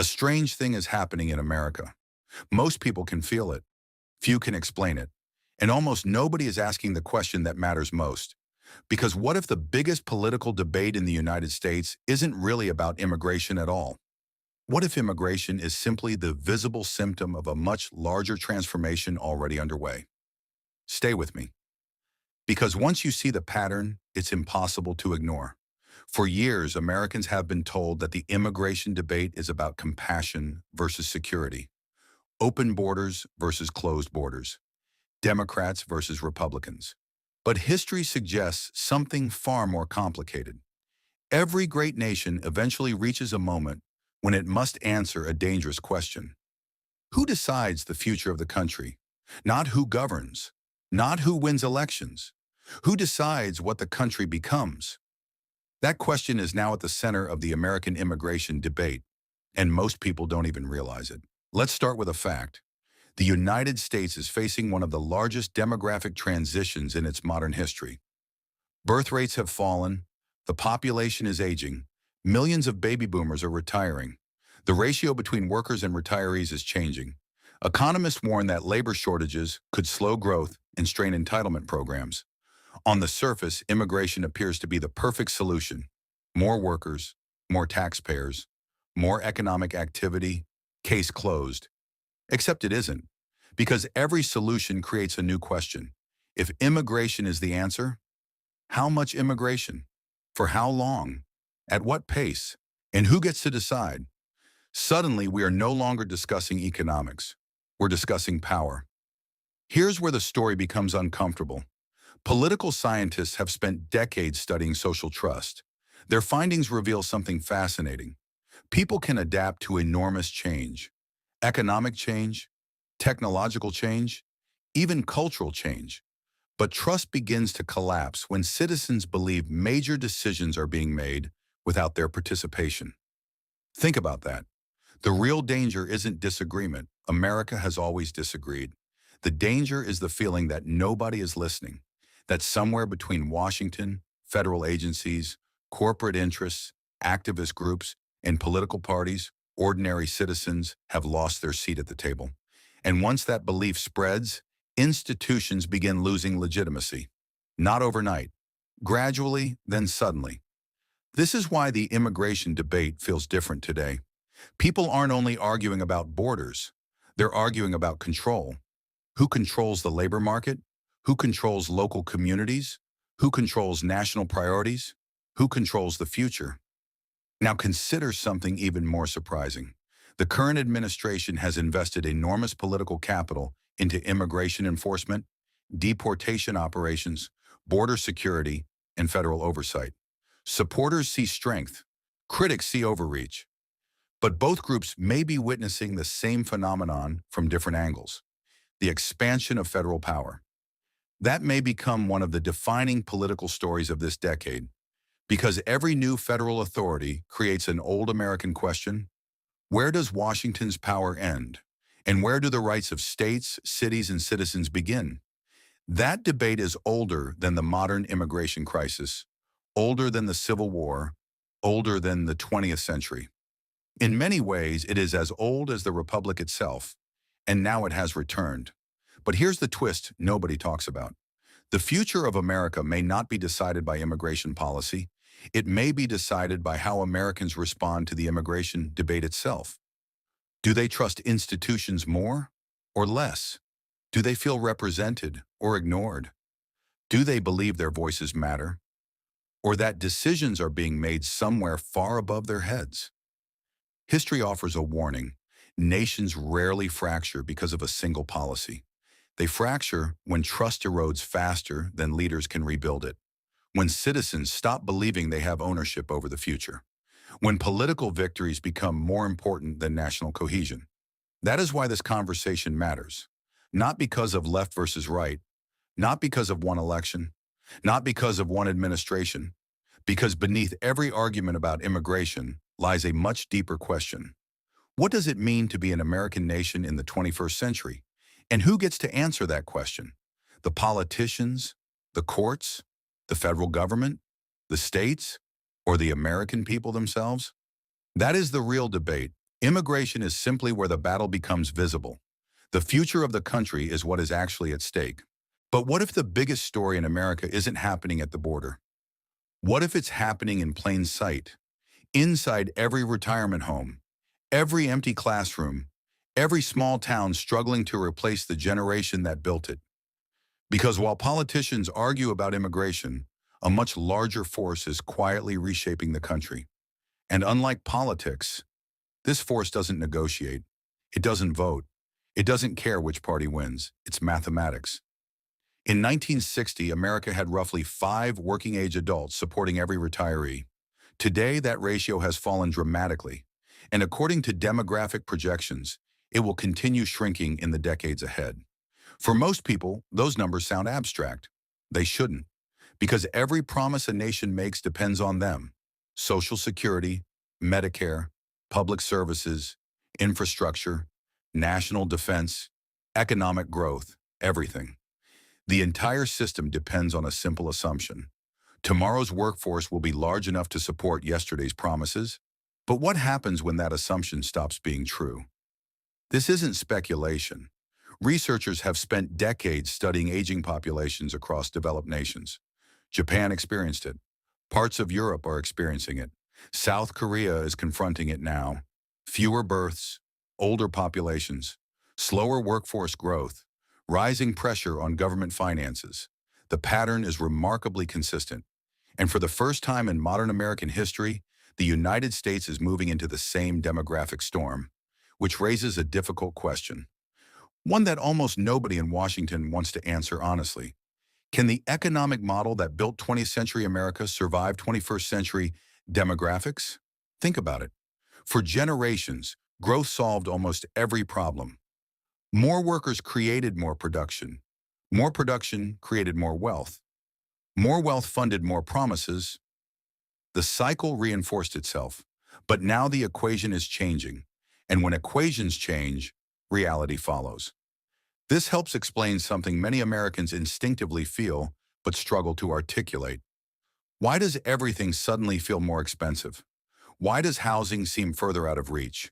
A strange thing is happening in America. Most people can feel it. Few can explain it. And almost nobody is asking the question that matters most. Because what if the biggest political debate in the United States isn't really about immigration at all? What if immigration is simply the visible symptom of a much larger transformation already underway? Stay with me. Because once you see the pattern, it's impossible to ignore. For years, Americans have been told that the immigration debate is about compassion versus security, open borders versus closed borders, Democrats versus Republicans. But history suggests something far more complicated. Every great nation eventually reaches a moment when it must answer a dangerous question. Who decides the future of the country? Not who governs, not who wins elections. Who decides what the country becomes? That question is now at the center of the American immigration debate, and most people don't even realize it. Let's start with a fact. The United States is facing one of the largest demographic transitions in its modern history. Birth rates have fallen, the population is aging, millions of baby boomers are retiring. The ratio between workers and retirees is changing. Economists warn that labor shortages could slow growth and strain entitlement programs. On the surface, immigration appears to be the perfect solution. More workers, more taxpayers, more economic activity, case closed. Except it isn't, because every solution creates a new question. If immigration is the answer, how much immigration? For how long? At what pace? And who gets to decide? Suddenly, we are no longer discussing economics. We're discussing power. Here's where the story becomes uncomfortable. Political scientists have spent decades studying social trust. Their findings reveal something fascinating. People can adapt to enormous change. Economic change, technological change, even cultural change. But trust begins to collapse when citizens believe major decisions are being made without their participation. Think about that. The real danger isn't disagreement. America has always disagreed. The danger is the feeling that nobody is listening, that somewhere between Washington, federal agencies, corporate interests, activist groups, and political parties, ordinary citizens have lost their seat at the table. And once that belief spreads, institutions begin losing legitimacy. Not overnight. Gradually, then suddenly. This is why the immigration debate feels different today. People aren't only arguing about borders, they're arguing about control. Who controls the labor market? Who controls local communities? Who controls national priorities? Who controls the future? Now consider something even more surprising. The current administration has invested enormous political capital into immigration enforcement, deportation operations, border security, and federal oversight. Supporters see strength, critics see overreach. But both groups may be witnessing the same phenomenon from different angles: the expansion of federal power. That may become one of the defining political stories of this decade, because every new federal authority creates an old American question: where does Washington's power end? And where do the rights of states, cities, and citizens begin? That debate is older than the modern immigration crisis, older than the Civil War, older than the 20th century. In many ways, it is as old as the Republic itself, and now it has returned. But here's the twist nobody talks about. The future of America may not be decided by immigration policy. It may be decided by how Americans respond to the immigration debate itself. Do they trust institutions more or less? Do they feel represented or ignored? Do they believe their voices matter, or that decisions are being made somewhere far above their heads? History offers a warning. Nations rarely fracture because of a single policy. They fracture when trust erodes faster than leaders can rebuild it, when citizens stop believing they have ownership over the future, when political victories become more important than national cohesion. That is why this conversation matters. Not because of left versus right, not because of one election, not because of one administration, because beneath every argument about immigration lies a much deeper question. What does it mean to be an American nation in the 21st century? And who gets to answer that question? The politicians, the courts, the federal government, the states, or the American people themselves? That is the real debate, Immigration is simply where the battle becomes visible. The future of the country is what is actually at stake. But what if the biggest story in America isn't happening at the border? What if it's happening in plain sight, inside every retirement home, every empty classroom, every small town struggling to replace the generation that built it? Because while politicians argue about immigration, a much larger force is quietly reshaping the country. And unlike politics, this force doesn't negotiate. It doesn't vote. It doesn't care which party wins. It's mathematics. In 1960, America had roughly 5 working-age adults supporting every retiree. Today, that ratio has fallen dramatically, and according to demographic projections, it will continue shrinking in the decades ahead. For most people, those numbers sound abstract. They shouldn't, because every promise a nation makes depends on them. Social Security, Medicare, public services, infrastructure, national defense, economic growth, everything. The entire system depends on a simple assumption. Tomorrow's workforce will be large enough to support yesterday's promises. But what happens when that assumption stops being true? This isn't speculation. Researchers have spent decades studying aging populations across developed nations. Japan experienced it. Parts of Europe are experiencing it. South Korea is confronting it now. Fewer births, older populations, slower workforce growth, rising pressure on government finances. The pattern is remarkably consistent. And for the first time in modern American history, the United States is moving into the same demographic storm, which raises a difficult question. One that almost nobody in Washington wants to answer honestly. Can the economic model that built 20th century America survive 21st century demographics? Think about it. For generations, growth solved almost every problem. More workers created more production. More production created more wealth. More wealth funded more promises. The cycle reinforced itself. But now the equation is changing. And when equations change, reality follows. This helps explain something many Americans instinctively feel but struggle to articulate. Why does everything suddenly feel more expensive? Why does housing seem further out of reach?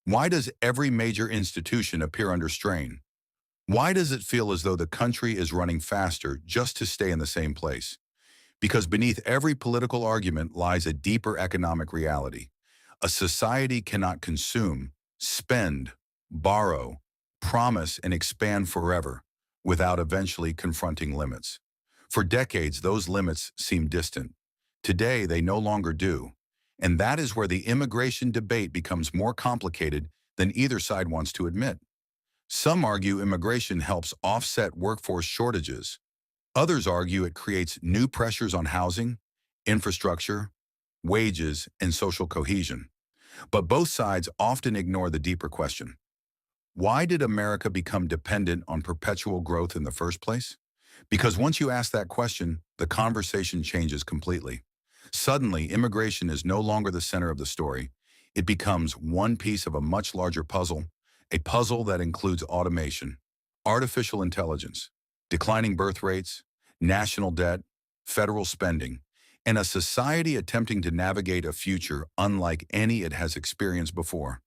Why does every major institution appear under strain? Why does it feel as though the country is running faster just to stay in the same place? Because beneath every political argument lies a deeper economic reality. A society cannot consume, spend, borrow, promise, and expand forever without eventually confronting limits. For decades, those limits seemed distant. Today, they no longer do. And that is where the immigration debate becomes more complicated than either side wants to admit. Some argue immigration helps offset workforce shortages. Others argue it creates new pressures on housing, infrastructure, wages, and social cohesion. But both sides often ignore the deeper question. Why did America become dependent on perpetual growth in the first place? Because once you ask that question, the conversation changes completely. Suddenly, immigration is no longer the center of the story. It becomes one piece of a much larger puzzle, a puzzle that includes automation, artificial intelligence, declining birth rates, national debt, federal spending, and a society attempting to navigate a future unlike any it has experienced before.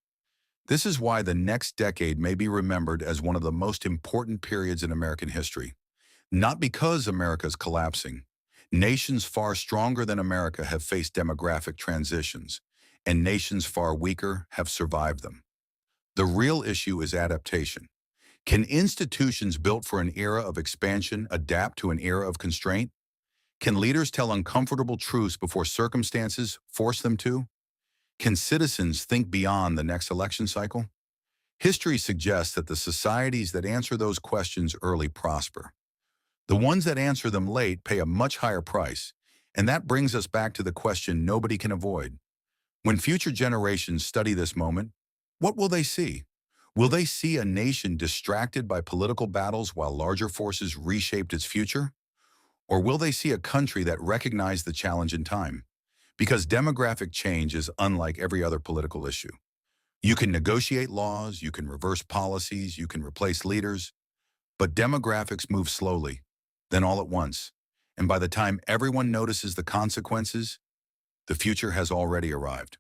This is why the next decade may be remembered as one of the most important periods in American history. Not because America is collapsing. Nations far stronger than America have faced demographic transitions, and nations far weaker have survived them. The real issue is adaptation. Can institutions built for an era of expansion adapt to an era of constraint? Can leaders tell uncomfortable truths before circumstances force them to? Can citizens think beyond the next election cycle? History suggests that the societies that answer those questions early prosper. The ones that answer them late pay a much higher price, and that brings us back to the question nobody can avoid. When future generations study this moment, what will they see? Will they see a nation distracted by political battles while larger forces reshaped its future? Or will they see a country that recognized the challenge in time? Because demographic change is unlike every other political issue. You can negotiate laws, you can reverse policies, you can replace leaders, but demographics move slowly, then all at once. And by the time everyone notices the consequences, the future has already arrived.